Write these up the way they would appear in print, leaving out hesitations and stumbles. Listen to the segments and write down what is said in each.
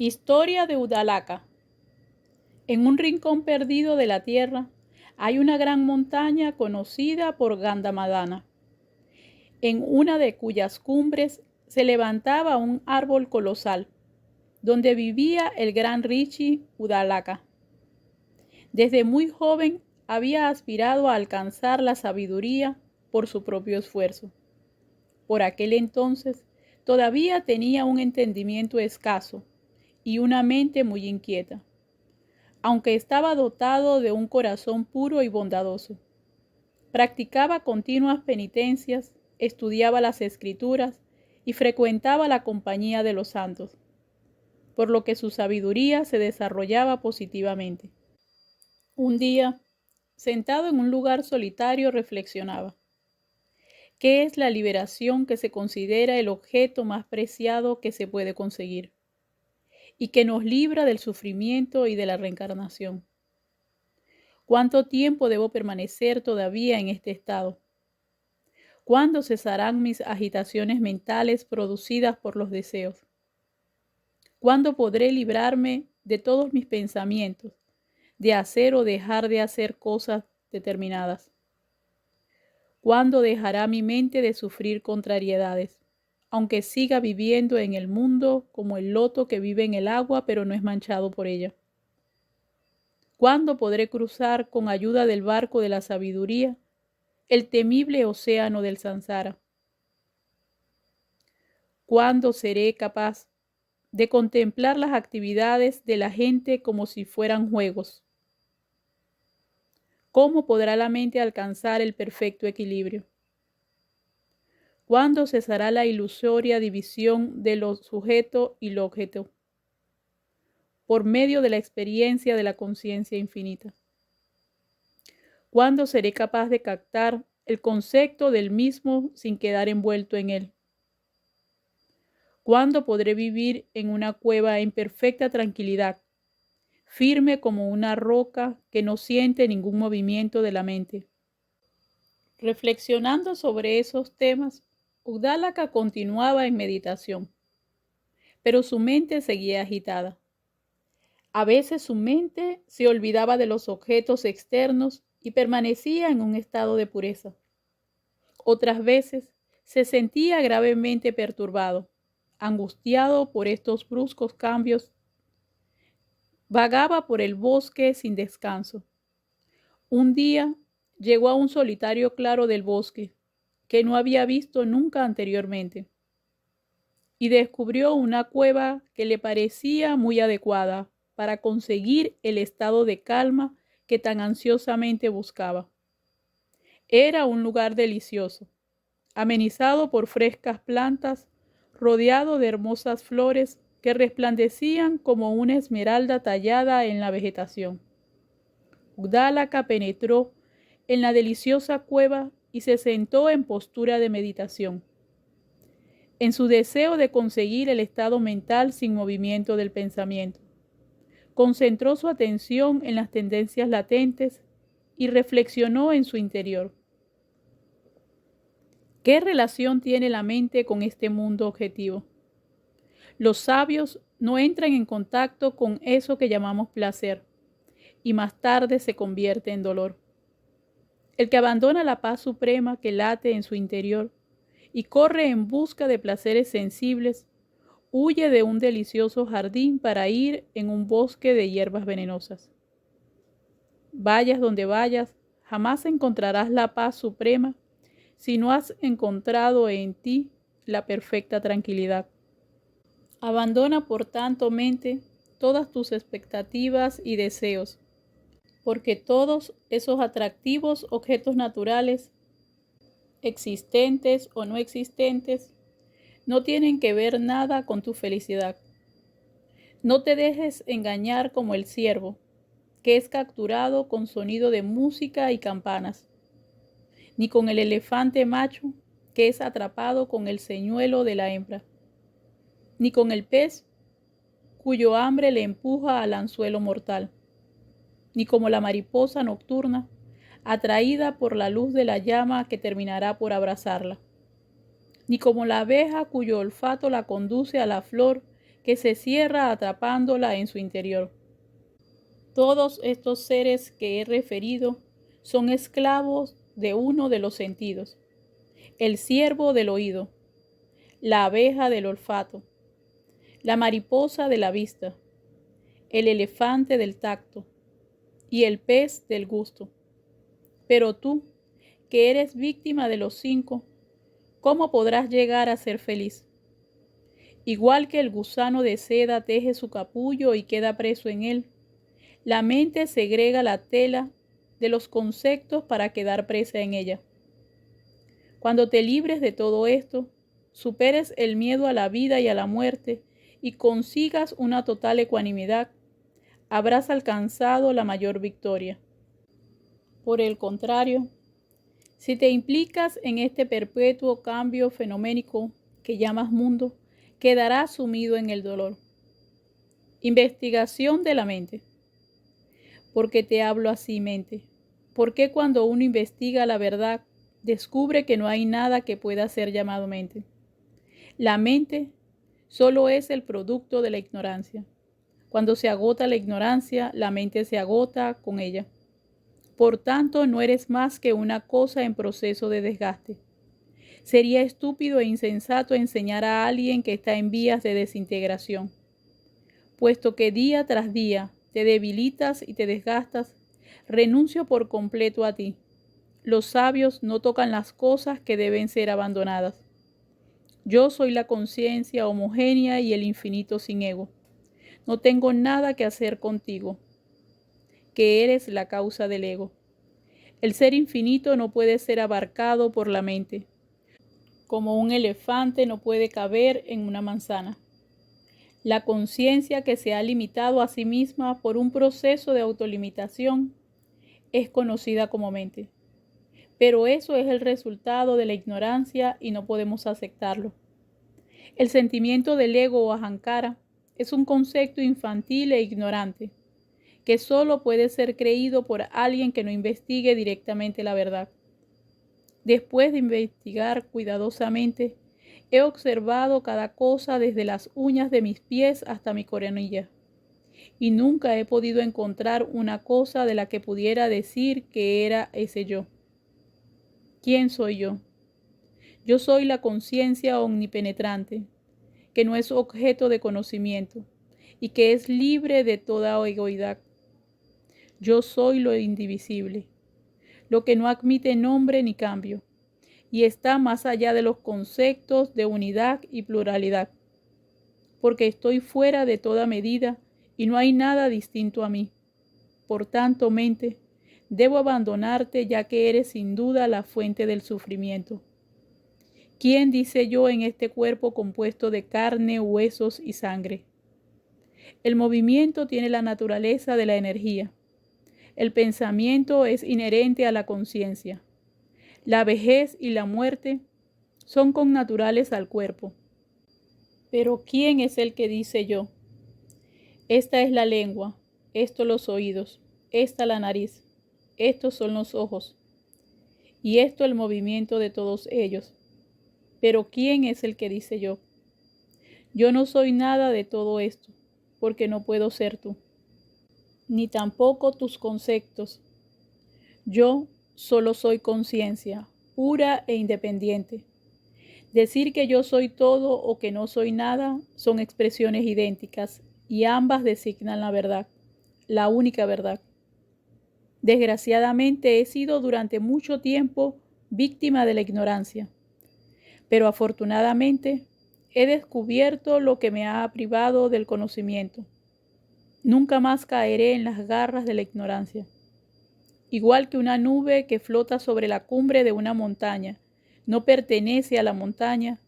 Historia de Udalaka. En un rincón perdido de la tierra hay una gran montaña conocida por Gandamadana, en una de cuyas cumbres se levantaba un árbol colosal, donde vivía el gran Rishi Udalaka. Desde muy joven había aspirado a alcanzar la sabiduría por su propio esfuerzo. Por aquel entonces todavía tenía un entendimiento escaso y una mente muy inquieta, aunque estaba dotado de un corazón puro y bondadoso. Practicaba continuas penitencias, estudiaba las escrituras y frecuentaba la compañía de los santos, por lo que su sabiduría se desarrollaba positivamente. Un día, sentado en un lugar solitario, reflexionaba: ¿qué es la liberación que se considera el objeto más preciado que se puede conseguir y que nos libra del sufrimiento y de la reencarnación? ¿Cuánto tiempo debo permanecer todavía en este estado? ¿Cuándo cesarán mis agitaciones mentales producidas por los deseos? ¿Cuándo podré librarme de todos mis pensamientos, de hacer o dejar de hacer cosas determinadas? ¿Cuándo dejará mi mente de sufrir contrariedades, aunque siga viviendo en el mundo como el loto que vive en el agua pero no es manchado por ella? ¿Cuándo podré cruzar con ayuda del barco de la sabiduría el temible océano del Sansara? ¿Cuándo seré capaz de contemplar las actividades de la gente como si fueran juegos? ¿Cómo podrá la mente alcanzar el perfecto equilibrio? ¿Cuándo cesará la ilusoria división de lo sujeto y lo objeto, por medio de la experiencia de la conciencia infinita? ¿Cuándo seré capaz de captar el concepto del mismo sin quedar envuelto en él? ¿Cuándo podré vivir en una cueva en perfecta tranquilidad, firme como una roca que no siente ningún movimiento de la mente? Reflexionando sobre esos temas, Udalaka continuaba en meditación, pero su mente seguía agitada. A veces su mente se olvidaba de los objetos externos y permanecía en un estado de pureza. Otras veces se sentía gravemente perturbado, angustiado por estos bruscos cambios. Vagaba por el bosque sin descanso. Un día llegó a un solitario claro del bosque que no había visto nunca anteriormente, y descubrió una cueva que le parecía muy adecuada para conseguir el estado de calma que tan ansiosamente buscaba. Era un lugar delicioso, amenizado por frescas plantas, rodeado de hermosas flores que resplandecían como una esmeralda tallada en la vegetación. Udalaka penetró en la deliciosa cueva y se sentó en postura de meditación. En su deseo de conseguir el estado mental sin movimiento del pensamiento, concentró su atención en las tendencias latentes y reflexionó en su interior. ¿Qué relación tiene la mente con este mundo objetivo? Los sabios no entran en contacto con eso que llamamos placer, y más tarde se convierte en dolor. El que abandona la paz suprema que late en su interior y corre en busca de placeres sensibles, huye de un delicioso jardín para ir en un bosque de hierbas venenosas. Vayas donde vayas, jamás encontrarás la paz suprema si no has encontrado en ti la perfecta tranquilidad. Abandona, por tanto, mente, todas tus expectativas y deseos, porque todos esos atractivos objetos naturales, existentes o no existentes, no tienen que ver nada con tu felicidad. No te dejes engañar como el ciervo, que es capturado con sonido de música y campanas, ni con el elefante macho, que es atrapado con el señuelo de la hembra, ni con el pez, cuyo hambre le empuja al anzuelo mortal, ni como la mariposa nocturna, atraída por la luz de la llama que terminará por abrazarla, ni como la abeja cuyo olfato la conduce a la flor que se cierra atrapándola en su interior. Todos estos seres que he referido son esclavos de uno de los sentidos: el ciervo del oído, la abeja del olfato, la mariposa de la vista, el elefante del tacto y el pez del gusto. Pero tú, que eres víctima de los 5, ¿cómo podrás llegar a ser feliz? Igual que el gusano de seda teje su capullo y queda preso en él, la mente segrega la tela de los conceptos para quedar presa en ella. Cuando te libres de todo esto, superes el miedo a la vida y a la muerte y consigas una total ecuanimidad, habrás alcanzado la mayor victoria. Por el contrario, si te implicas en este perpetuo cambio fenoménico que llamas mundo, quedarás sumido en el dolor. Investigación de la mente. ¿Por qué te hablo así, mente? ¿Por qué cuando uno investiga la verdad, descubre que no hay nada que pueda ser llamado mente? La mente solo es el producto de la ignorancia. Cuando se agota la ignorancia, la mente se agota con ella. Por tanto, no eres más que una cosa en proceso de desgaste. Sería estúpido e insensato enseñar a alguien que está en vías de desintegración. Puesto que día tras día te debilitas y te desgastas, renuncio por completo a ti. Los sabios no tocan las cosas que deben ser abandonadas. Yo soy la conciencia homogénea y el infinito sin ego. No tengo nada que hacer contigo, que eres la causa del ego. El ser infinito no puede ser abarcado por la mente, como un elefante no puede caber en una manzana. La conciencia que se ha limitado a sí misma por un proceso de autolimitación es conocida como mente. Pero eso es el resultado de la ignorancia y no podemos aceptarlo. El sentimiento del ego o ahankara es un concepto infantil e ignorante, que solo puede ser creído por alguien que no investigue directamente la verdad. Después de investigar cuidadosamente, he observado cada cosa desde las uñas de mis pies hasta mi coronilla, y nunca he podido encontrar una cosa de la que pudiera decir que era ese yo. ¿Quién soy yo? Yo soy la conciencia omnipenetrante, que no es objeto de conocimiento y que es libre de toda egoidad. Yo soy lo indivisible, lo que no admite nombre ni cambio, y está más allá de los conceptos de unidad y pluralidad, porque estoy fuera de toda medida y no hay nada distinto a mí. Por tanto, mente, debo abandonarte ya que eres sin duda la fuente del sufrimiento. ¿Quién dice yo en este cuerpo compuesto de carne, huesos y sangre? El movimiento tiene la naturaleza de la energía. El pensamiento es inherente a la conciencia. La vejez y la muerte son connaturales al cuerpo. Pero ¿quién es el que dice yo? Esta es la lengua, estos los oídos, esta la nariz, estos son los ojos, y esto el movimiento de todos ellos. Pero ¿quién es el que dice yo? Yo no soy nada de todo esto, porque no puedo ser tú, ni tampoco tus conceptos. Yo solo soy conciencia, pura e independiente. Decir que yo soy todo o que no soy nada son expresiones idénticas y ambas designan la verdad, la única verdad. Desgraciadamente he sido durante mucho tiempo víctima de la ignorancia, pero afortunadamente he descubierto lo que me ha privado del conocimiento. Nunca más caeré en las garras de la ignorancia. Igual que una nube que flota sobre la cumbre de una montaña, no pertenece a la montaña,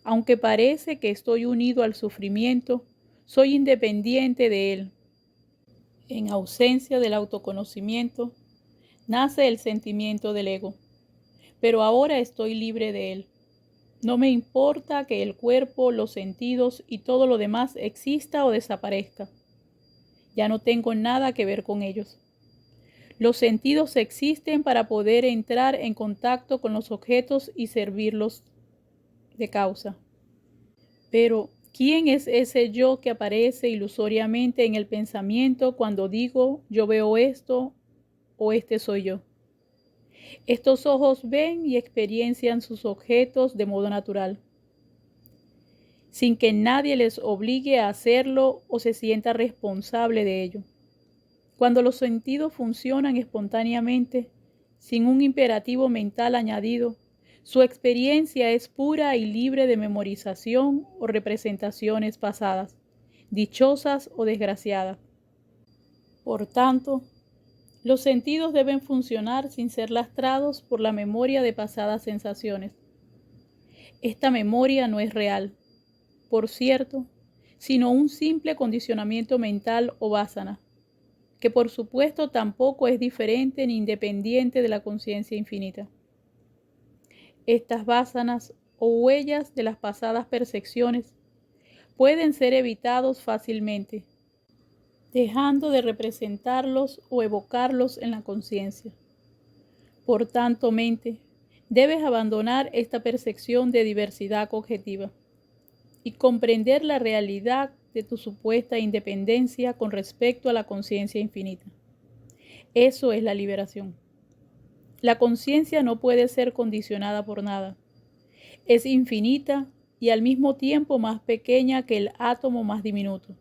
aunque parece que estoy unido al sufrimiento, soy independiente de él. En ausencia del autoconocimiento, nace el sentimiento del ego, pero ahora estoy libre de él. No me importa que el cuerpo, los sentidos y todo lo demás exista o desaparezca. Ya no tengo nada que ver con ellos. Los sentidos existen para poder entrar en contacto con los objetos y servirlos de causa. Pero, ¿Quién es ese yo que aparece ilusoriamente en el pensamiento cuando digo yo veo esto o este soy yo? Estos ojos ven y experiencian sus objetos de modo natural, sin que nadie les obligue a hacerlo o se sienta responsable de ello. Cuando los sentidos funcionan espontáneamente, sin un imperativo mental añadido, su experiencia es pura y libre de memorización o representaciones pasadas, dichosas o desgraciadas. Por tanto, los sentidos deben funcionar sin ser lastrados por la memoria de pasadas sensaciones. Esta memoria no es real, por cierto, sino un simple condicionamiento mental o vásana, que por supuesto tampoco es diferente ni independiente de la conciencia infinita. Estas vásanas o huellas de las pasadas percepciones pueden ser evitados fácilmente, dejando de representarlos o evocarlos en la conciencia. Por tanto, mente, debes abandonar esta percepción de diversidad objetiva y comprender la realidad de tu supuesta independencia con respecto a la conciencia infinita. Eso es la liberación. La conciencia no puede ser condicionada por nada. Es infinita y al mismo tiempo más pequeña que el átomo más diminuto,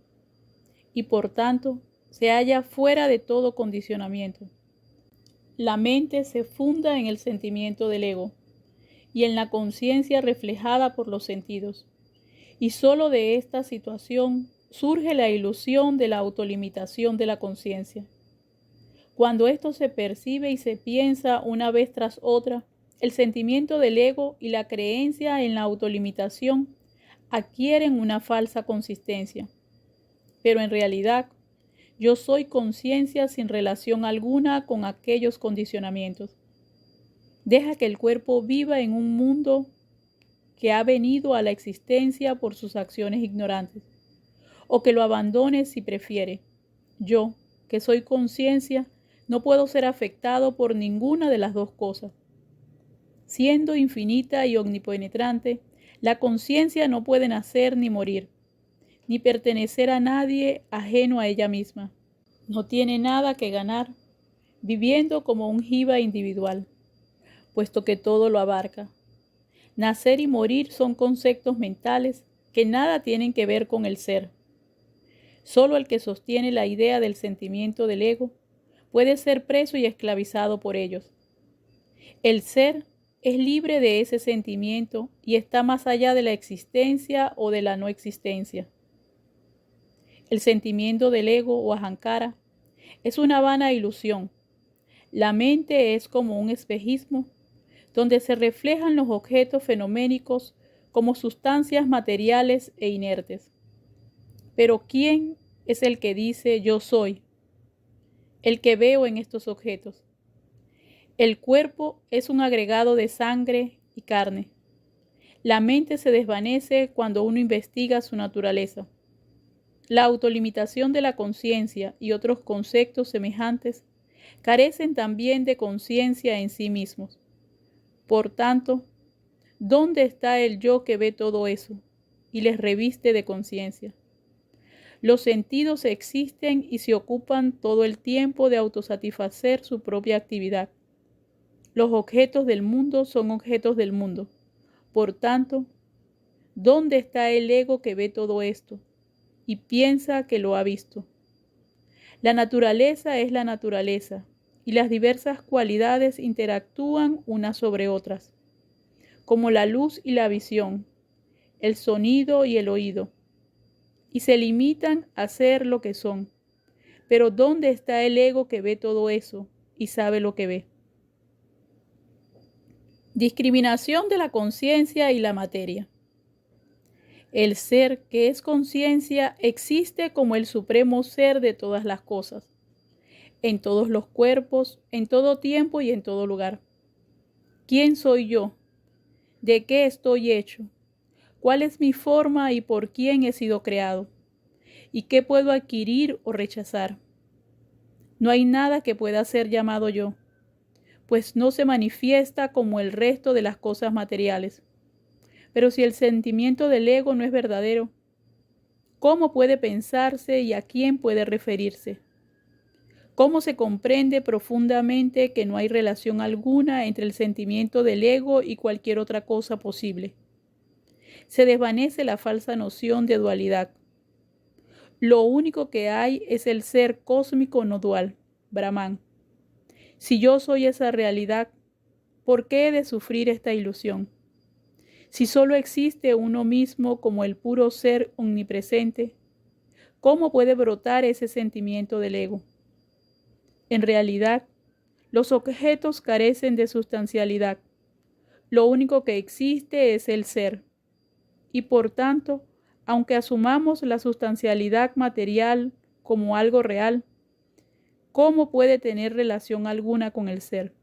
y por tanto se halla fuera de todo condicionamiento. La mente se funda en el sentimiento del ego y en la conciencia reflejada por los sentidos, y sólo de esta situación surge la ilusión de la autolimitación de la conciencia. Cuando esto se percibe y se piensa una vez tras otra, el sentimiento del ego y la creencia en la autolimitación adquieren una falsa consistencia. Pero en realidad, yo soy conciencia sin relación alguna con aquellos condicionamientos. Deja que el cuerpo viva en un mundo que ha venido a la existencia por sus acciones ignorantes, o que lo abandone si prefiere. Yo, que soy conciencia, no puedo ser afectado por ninguna de las dos cosas. Siendo infinita y omnipenetrante, la conciencia no puede nacer ni morir, ni pertenecer a nadie ajeno a ella misma. No tiene nada que ganar, viviendo como un jiva individual, puesto que todo lo abarca. Nacer y morir son conceptos mentales que nada tienen que ver con el ser. Solo el que sostiene la idea del sentimiento del ego puede ser preso y esclavizado por ellos. El ser es libre de ese sentimiento y está más allá de la existencia o de la no existencia. El sentimiento del ego o ahankara es una vana ilusión. La mente es como un espejismo donde se reflejan los objetos fenoménicos como sustancias materiales e inertes. Pero ¿quién es el que dice yo soy? El que veo en estos objetos. El cuerpo es un agregado de sangre y carne. La mente se desvanece cuando uno investiga su naturaleza. La autolimitación de la conciencia y otros conceptos semejantes carecen también de conciencia en sí mismos. Por tanto, ¿dónde está el yo que ve todo eso y les reviste de conciencia? Los sentidos existen y se ocupan todo el tiempo de autosatisfacer su propia actividad. Los objetos del mundo son objetos del mundo. Por tanto, ¿dónde está el ego que ve todo esto y piensa que lo ha visto? La naturaleza es la naturaleza y las diversas cualidades interactúan unas sobre otras, como la luz y la visión, el sonido y el oído, y se limitan a ser lo que son. Pero ¿dónde está el ego que ve todo eso y sabe lo que ve? Discriminación de la conciencia y la materia. El ser que es conciencia existe como el supremo ser de todas las cosas, en todos los cuerpos, en todo tiempo y en todo lugar. ¿Quién soy yo? ¿De qué estoy hecho? ¿Cuál es mi forma y por quién he sido creado? ¿Y qué puedo adquirir o rechazar? No hay nada que pueda ser llamado yo, pues no se manifiesta como el resto de las cosas materiales. Pero si el sentimiento del ego no es verdadero, ¿Cómo puede pensarse y a quién puede referirse? ¿Cómo se comprende profundamente que no hay relación alguna entre el sentimiento del ego y cualquier otra cosa posible? Se desvanece la falsa noción de dualidad. Lo único que hay es el ser cósmico no dual, Brahman. Si yo soy esa realidad, ¿por qué he de sufrir esta ilusión? Si solo existe uno mismo como el puro ser omnipresente, ¿cómo puede brotar ese sentimiento del ego? En realidad, los objetos carecen de sustancialidad. Lo único que existe es el ser. Y por tanto, aunque asumamos la sustancialidad material como algo real, ¿cómo puede tener relación alguna con el ser?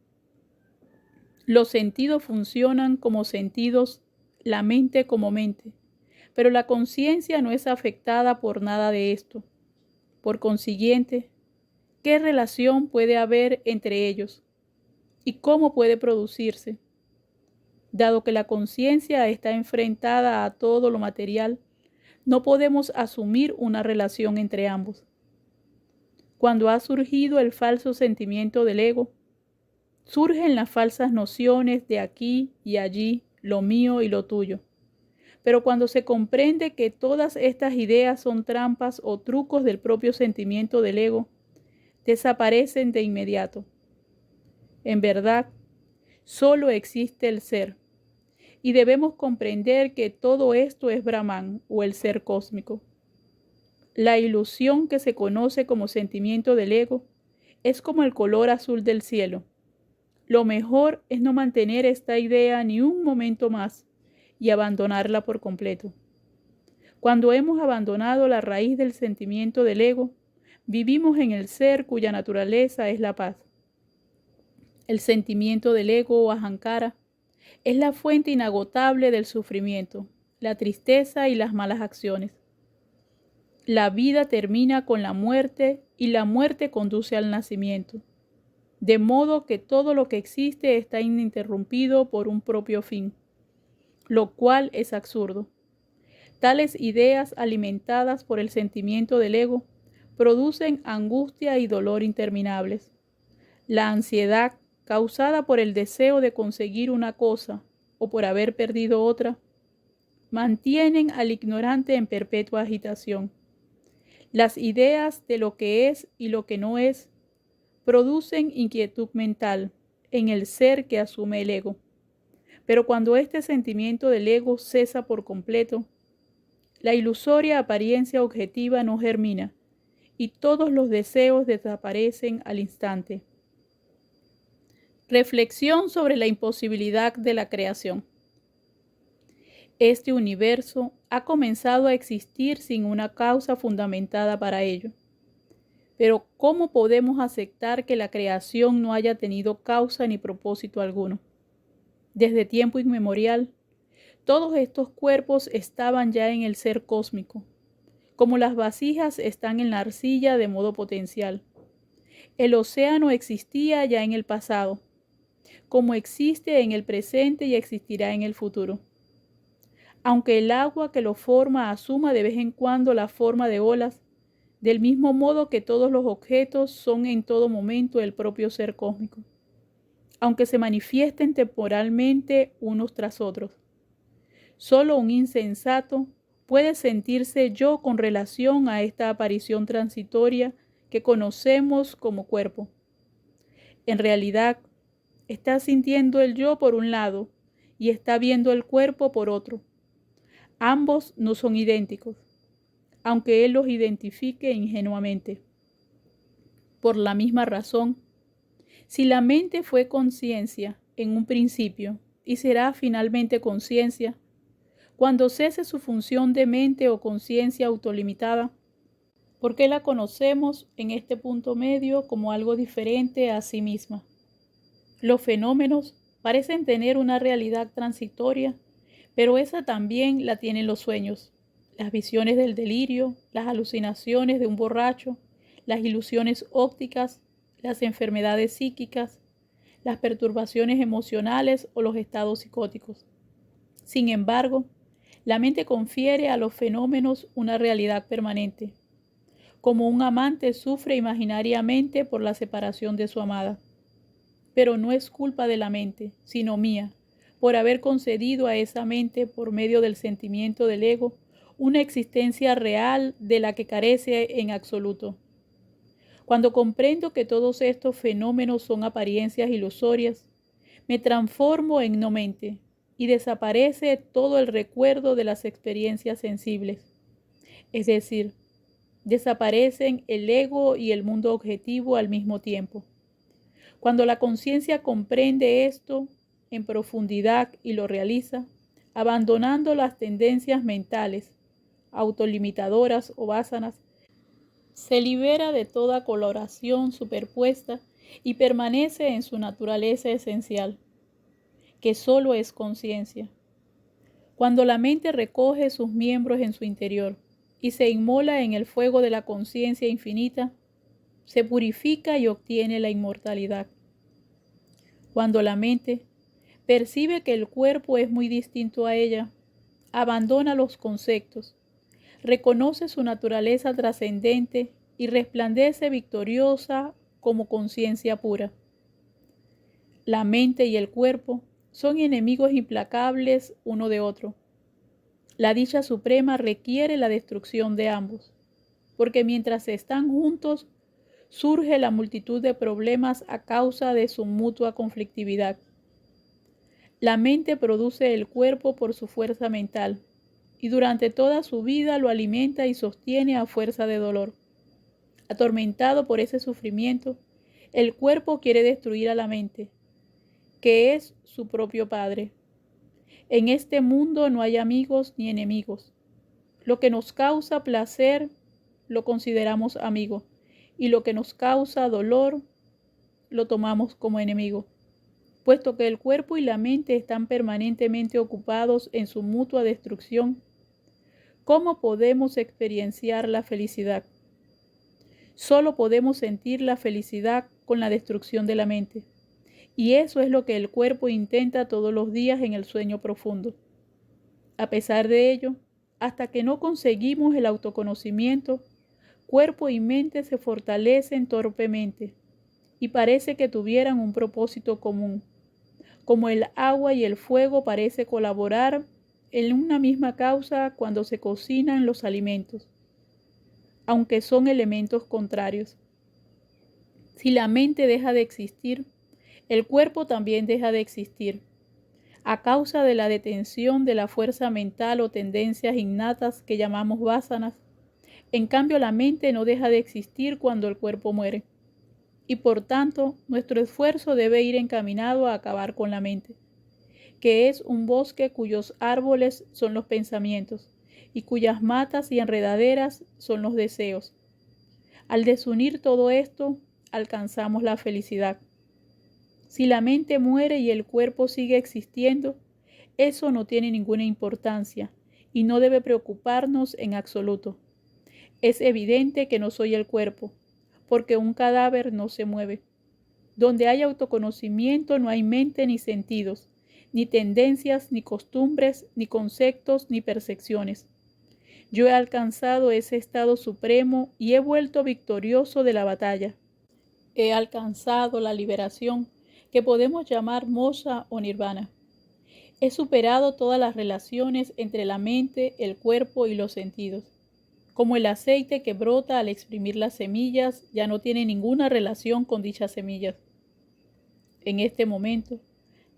Los sentidos funcionan como sentidos, la mente como mente, pero la conciencia no es afectada por nada de esto. Por consiguiente, ¿qué relación puede haber entre ellos? ¿Y cómo puede producirse? Dado que la conciencia está enfrentada a todo lo material, no podemos asumir una relación entre ambos. Cuando ha surgido el falso sentimiento del ego, surgen las falsas nociones de aquí y allí, lo mío y lo tuyo. Pero cuando se comprende que todas estas ideas son trampas o trucos del propio sentimiento del ego, desaparecen de inmediato. En verdad, solo existe el ser, y debemos comprender que todo esto es Brahman o el ser cósmico. La ilusión que se conoce como sentimiento del ego es como el color azul del cielo. Lo mejor es no mantener esta idea ni un momento más y abandonarla por completo. Cuando hemos abandonado la raíz del sentimiento del ego, vivimos en el ser cuya naturaleza es la paz. El sentimiento del ego o ahankara es la fuente inagotable del sufrimiento, la tristeza y las malas acciones. La vida termina con la muerte y la muerte conduce al nacimiento, de modo que todo lo que existe está ininterrumpido por un propio fin, lo cual es absurdo. Tales ideas alimentadas por el sentimiento del ego producen angustia y dolor interminables. La ansiedad causada por el deseo de conseguir una cosa o por haber perdido otra, mantienen al ignorante en perpetua agitación. Las ideas de lo que es y lo que no es producen inquietud mental en el ser que asume el ego. Pero cuando este sentimiento del ego cesa por completo, la ilusoria apariencia objetiva no germina y todos los deseos desaparecen al instante. Reflexión sobre la imposibilidad de la creación. Este universo ha comenzado a existir sin una causa fundamentada para ello. Pero ¿cómo podemos aceptar que la creación no haya tenido causa ni propósito alguno? Desde tiempo inmemorial, todos estos cuerpos estaban ya en el ser cósmico, como las vasijas están en la arcilla de modo potencial. El océano existía ya en el pasado, como existe en el presente y existirá en el futuro. Aunque el agua que lo forma asuma de vez en cuando la forma de olas, del mismo modo que todos los objetos son en todo momento el propio ser cósmico, aunque se manifiesten temporalmente unos tras otros. Solo un insensato puede sentirse yo con relación a esta aparición transitoria que conocemos como cuerpo. En realidad, está sintiendo el yo por un lado y está viendo el cuerpo por otro. Ambos no son idénticos, aunque él los identifique ingenuamente. Por la misma razón, si la mente fue conciencia en un principio y será finalmente conciencia, cuando cese su función de mente o conciencia autolimitada, ¿por qué la conocemos en este punto medio como algo diferente a sí misma? Los fenómenos parecen tener una realidad transitoria, pero esa también la tienen los sueños, las visiones del delirio, las alucinaciones de un borracho, las ilusiones ópticas, las enfermedades psíquicas, las perturbaciones emocionales o los estados psicóticos. Sin embargo, La mente confiere a los fenómenos una realidad permanente, como un amante sufre imaginariamente por la separación de su amada. Pero no es culpa de la mente, sino mía, por haber concedido a esa mente, por medio del sentimiento del ego, una existencia real de la que carece en absoluto. Cuando comprendo que todos estos fenómenos son apariencias ilusorias, me transformo en no mente y desaparece todo el recuerdo de las experiencias sensibles. Es decir, desaparecen el ego y el mundo objetivo al mismo tiempo. Cuando la conciencia comprende esto en profundidad y lo realiza, abandonando las tendencias mentales, autolimitadoras o vásanas, se libera de toda coloración superpuesta y permanece en su naturaleza esencial, que solo es conciencia. Cuando la mente recoge sus miembros en su interior y se inmola en el fuego de la conciencia infinita, se purifica y obtiene la inmortalidad. Cuando la mente percibe que el cuerpo es muy distinto a ella, abandona los conceptos, reconoce su naturaleza trascendente y resplandece victoriosa como conciencia pura. La mente y el cuerpo son enemigos implacables uno de otro. La dicha suprema requiere la destrucción de ambos, porque mientras están juntos, surge la multitud de problemas a causa de su mutua conflictividad. La mente produce el cuerpo por su fuerza mental, y durante toda su vida lo alimenta y sostiene a fuerza de dolor. Atormentado por ese sufrimiento, el cuerpo quiere destruir a la mente, que es su propio padre. En este mundo no hay amigos ni enemigos. Lo que nos causa placer lo consideramos amigo, y lo que nos causa dolor lo tomamos como enemigo. Puesto que el cuerpo y la mente están permanentemente ocupados en su mutua destrucción, ¿cómo podemos experienciar la felicidad? Solo podemos sentir la felicidad con la destrucción de la mente. Y eso es lo que el cuerpo intenta todos los días en el sueño profundo. A pesar de ello, hasta que no conseguimos el autoconocimiento, cuerpo y mente se fortalecen torpemente y parece que tuvieran un propósito común, como el agua y el fuego parece colaborar en una misma causa cuando se cocinan los alimentos, aunque son elementos contrarios. Si la mente deja de existir, el cuerpo también deja de existir, a causa de la detención de la fuerza mental o tendencias innatas que llamamos vásanas. En cambio, la mente no deja de existir cuando el cuerpo muere, y por tanto, nuestro esfuerzo debe ir encaminado a acabar con la mente, que es un bosque cuyos árboles son los pensamientos, y cuyas matas y enredaderas son los deseos. Al desunir todo esto, alcanzamos la felicidad. Si la mente muere y el cuerpo sigue existiendo, eso no tiene ninguna importancia y no debe preocuparnos en absoluto. Es evidente que no soy el cuerpo, porque un cadáver no se mueve. Donde hay autoconocimiento no hay mente ni sentidos, ni tendencias, ni costumbres, ni conceptos, ni percepciones. Yo he alcanzado ese estado supremo y he vuelto victorioso de la batalla. He alcanzado la liberación que podemos llamar moksha o nirvana. He superado todas las relaciones entre la mente, el cuerpo y los sentidos. Como el aceite que brota al exprimir las semillas ya no tiene ninguna relación con dichas semillas. En este momento,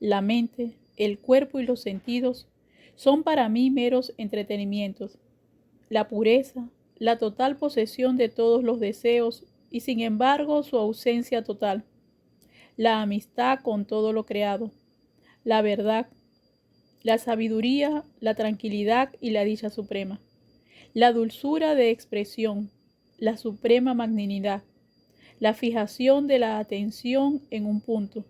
la mente, el cuerpo y los sentidos son para mí meros entretenimientos. La pureza, la total posesión de todos los deseos y sin embargo su ausencia total. La amistad con todo lo creado, la verdad, la sabiduría, la tranquilidad y la dicha suprema, la dulzura de expresión, la suprema magnanimidad, la fijación de la atención en un punto,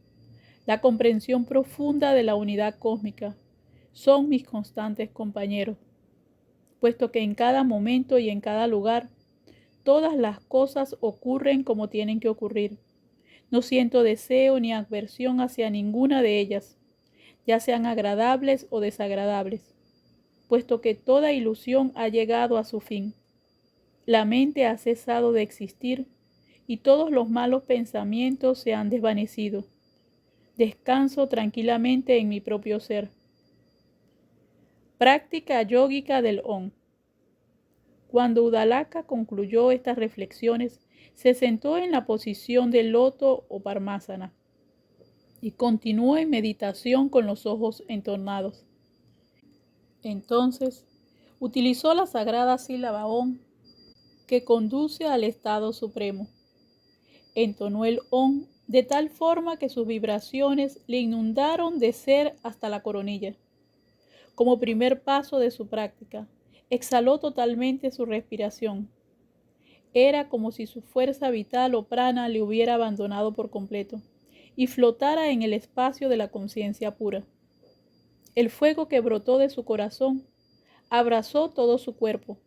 la comprensión profunda de la unidad cósmica, son mis constantes compañeros, puesto que en cada momento y en cada lugar, todas las cosas ocurren como tienen que ocurrir. No siento deseo ni aversión hacia ninguna de ellas, ya sean agradables o desagradables. puesto que toda ilusión ha llegado a su fin. La mente ha cesado de existir y todos los malos pensamientos se han desvanecido. Descanso tranquilamente en mi propio ser. Práctica yógica del Om. Cuando Uddalaka concluyó estas reflexiones, se sentó en la posición del loto o Parmasana y continuó en meditación con los ojos entornados. Entonces, utilizó la sagrada sílaba Om, que conduce al estado supremo. Entonó el Om de tal forma que sus vibraciones le inundaron de ser hasta la coronilla. Como primer paso de su práctica, exhaló totalmente su respiración. Era como si su fuerza vital o prana le hubiera abandonado por completo y flotara en el espacio de la conciencia pura. El fuego que brotó de su corazón abrazó todo su cuerpo.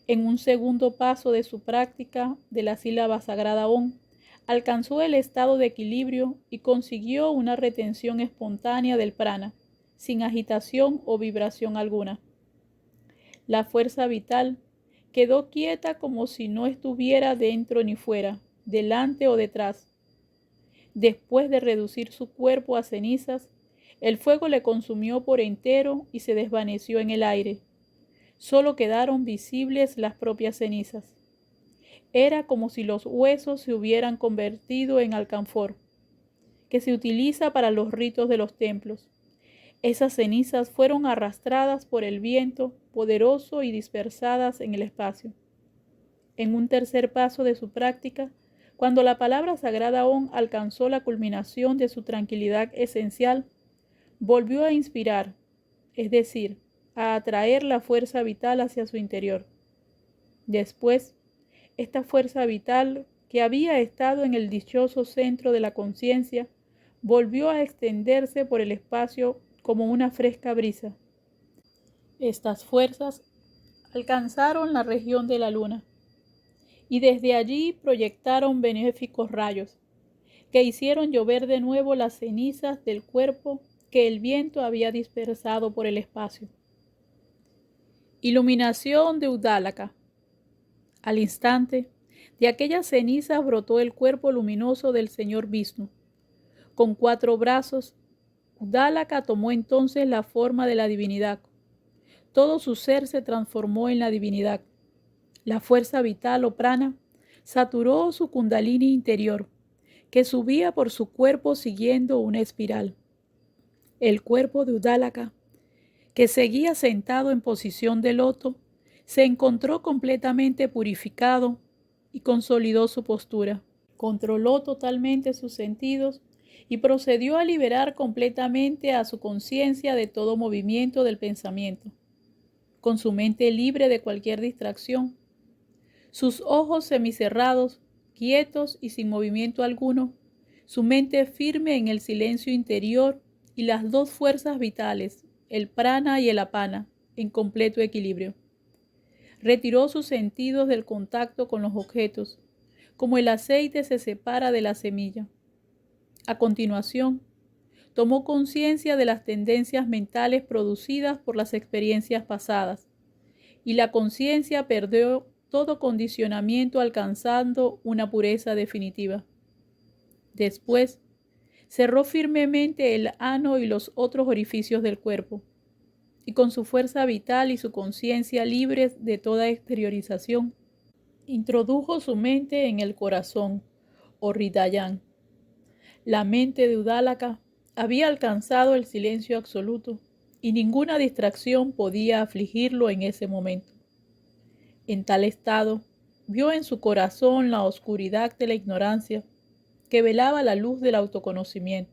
En un segundo paso de su práctica de la sílaba sagrada Om, alcanzó el estado de equilibrio y consiguió una retención espontánea del prana, sin agitación o vibración alguna. La fuerza vital quedó quieta como si no estuviera dentro ni fuera, delante o detrás. Después de reducir su cuerpo a cenizas, el fuego le consumió por entero y se desvaneció en el aire. Solo quedaron visibles las propias cenizas. Era como si los huesos se hubieran convertido en alcanfor, que se utiliza para los ritos de los templos. Esas cenizas fueron arrastradas por el viento poderoso y dispersadas en el espacio. En un tercer paso de su práctica, cuando la palabra sagrada Om alcanzó la culminación de su tranquilidad esencial, volvió a inspirar, es decir, a atraer la fuerza vital hacia su interior. Después, esta fuerza vital, que había estado en el dichoso centro de la conciencia, volvió a extenderse por el espacio como una fresca brisa. Estas fuerzas alcanzaron la región de la luna y desde allí proyectaron benéficos rayos que hicieron llover de nuevo las cenizas del cuerpo que el viento había dispersado por el espacio. Iluminación de Uddalaka. Al instante, de aquellas cenizas brotó el cuerpo luminoso del señor Vishnu. Con 4 brazos, Uddalaka tomó entonces la forma de la divinidad. Todo su ser se transformó en la divinidad. La fuerza vital o prana saturó su kundalini interior, que subía por su cuerpo siguiendo una espiral. El cuerpo de Uddalaka, que seguía sentado en posición de loto, se encontró completamente purificado y consolidó su postura. Controló totalmente sus sentidos y procedió a liberar completamente a su conciencia de todo movimiento del pensamiento. Con su mente libre de cualquier distracción, sus ojos semicerrados, quietos y sin movimiento alguno, su mente firme en el silencio interior y las 2 fuerzas vitales, el prana y el apana, en completo equilibrio. Retiró sus sentidos del contacto con los objetos, como el aceite se separa de la semilla. A continuación, tomó conciencia de las tendencias mentales producidas por las experiencias pasadas, y la conciencia perdió todo condicionamiento alcanzando una pureza definitiva. Después, cerró firmemente el ano y los otros orificios del cuerpo, y con su fuerza vital y su conciencia libres de toda exteriorización, introdujo su mente en el corazón, o Hridayan. La mente de Uddalaka había alcanzado el silencio absoluto, y ninguna distracción podía afligirlo en ese momento. En tal estado, vio en su corazón la oscuridad de la ignorancia que velaba la luz del autoconocimiento.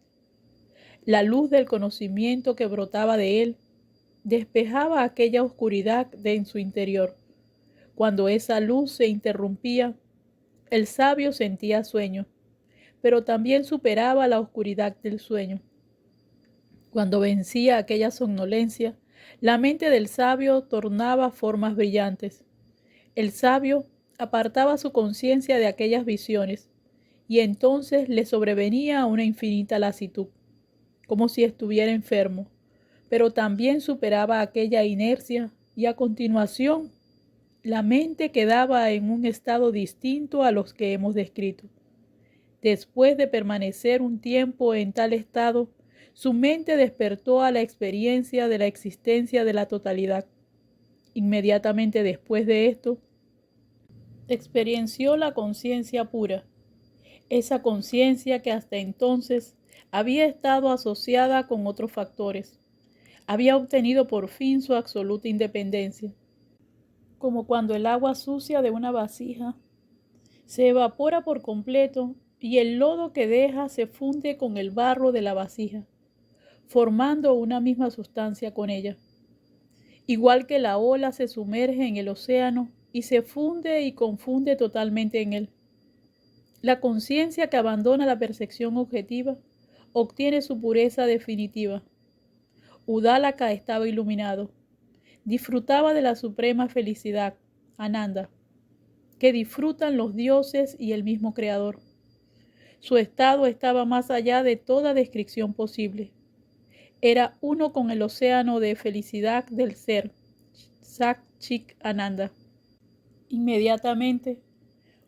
La luz del conocimiento que brotaba de él despejaba aquella oscuridad en su interior. Cuando esa luz se interrumpía, el sabio sentía sueño, pero también superaba la oscuridad del sueño. Cuando vencía aquella somnolencia, la mente del sabio tornaba formas brillantes. El sabio apartaba su conciencia de aquellas visiones, y entonces le sobrevenía una infinita lasitud, como si estuviera enfermo, pero también superaba aquella inercia y a continuación la mente quedaba en un estado distinto a los que hemos descrito. Después de permanecer un tiempo en tal estado, su mente despertó a la experiencia de la existencia de la totalidad. Inmediatamente después de esto, experienció la conciencia pura, esa conciencia que hasta entonces había estado asociada con otros factores. Había obtenido por fin su absoluta independencia, como cuando el agua sucia de una vasija se evapora por completo y el lodo que deja se funde con el barro de la vasija, formando una misma sustancia con ella. Igual que la ola se sumerge en el océano y se funde y confunde totalmente en él. La conciencia que abandona la percepción objetiva obtiene su pureza definitiva. Událaka estaba iluminado. Disfrutaba de la suprema felicidad, Ananda, que disfrutan los dioses y el mismo Creador. Su estado estaba más allá de toda descripción posible. Era uno con el océano de felicidad del ser, Sat-Chit Ananda. Inmediatamente,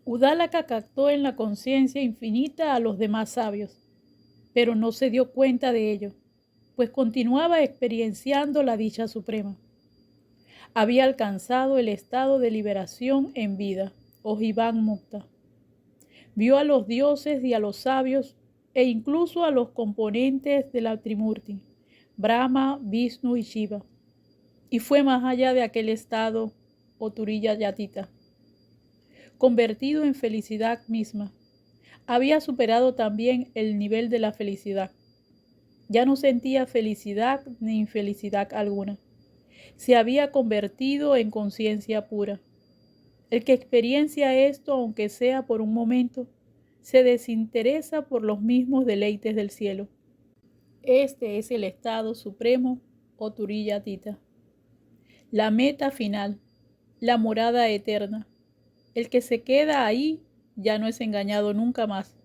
Událaka captó en la conciencia infinita a los demás sabios, pero no se dio cuenta de ello, pues continuaba experienciando la dicha suprema. Había alcanzado el estado de liberación en vida, o Jivan Mukta. Vio a los dioses y a los sabios e incluso a los componentes de la Trimurti, Brahma, Vishnu y Shiva, y fue más allá de aquel estado, o Turiya Yatita. Convertido en felicidad misma, había superado también el nivel de la felicidad. Ya no sentía felicidad ni infelicidad alguna. Se había convertido en conciencia pura. El que experiencia esto, aunque sea por un momento, se desinteresa por los mismos deleites del cielo. Este es el estado supremo, o Turiya Tita. La meta final, la morada eterna. El que se queda ahí ya no es engañado nunca más,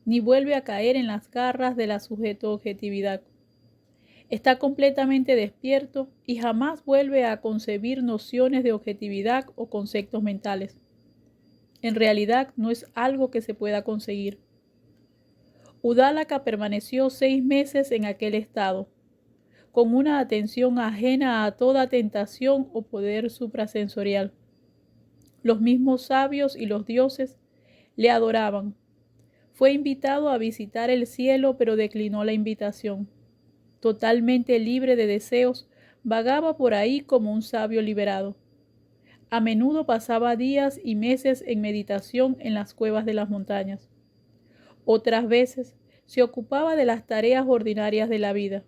ni vuelve a caer en las garras de la sujeto-objetividad. Está completamente despierto y jamás vuelve a concebir nociones de objetividad o conceptos mentales. En realidad no es algo que se pueda conseguir. Událaka permaneció 6 meses en aquel estado, con una atención ajena a toda tentación o poder suprasensorial. Los mismos sabios y los dioses le adoraban. Fue invitado a visitar el cielo, pero declinó la invitación. Totalmente libre de deseos, vagaba por ahí como un sabio liberado. A menudo pasaba días y meses en meditación en las cuevas de las montañas. Otras veces se ocupaba de las tareas ordinarias de la vida,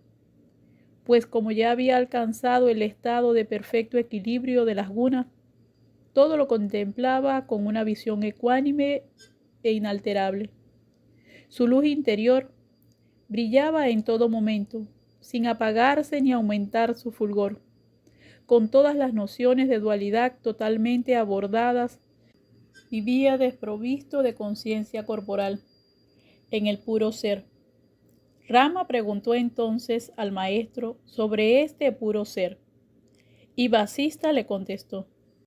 pues como ya había alcanzado el estado de perfecto equilibrio de las gunas, todo lo contemplaba con una visión ecuánime e inalterable. Su luz interior brillaba en todo momento, sin apagarse ni aumentar su fulgor. Con todas las nociones de dualidad totalmente abordadas, vivía desprovisto de conciencia corporal, en el puro ser. Rama preguntó entonces al maestro sobre este puro ser, y Vasista le contestó: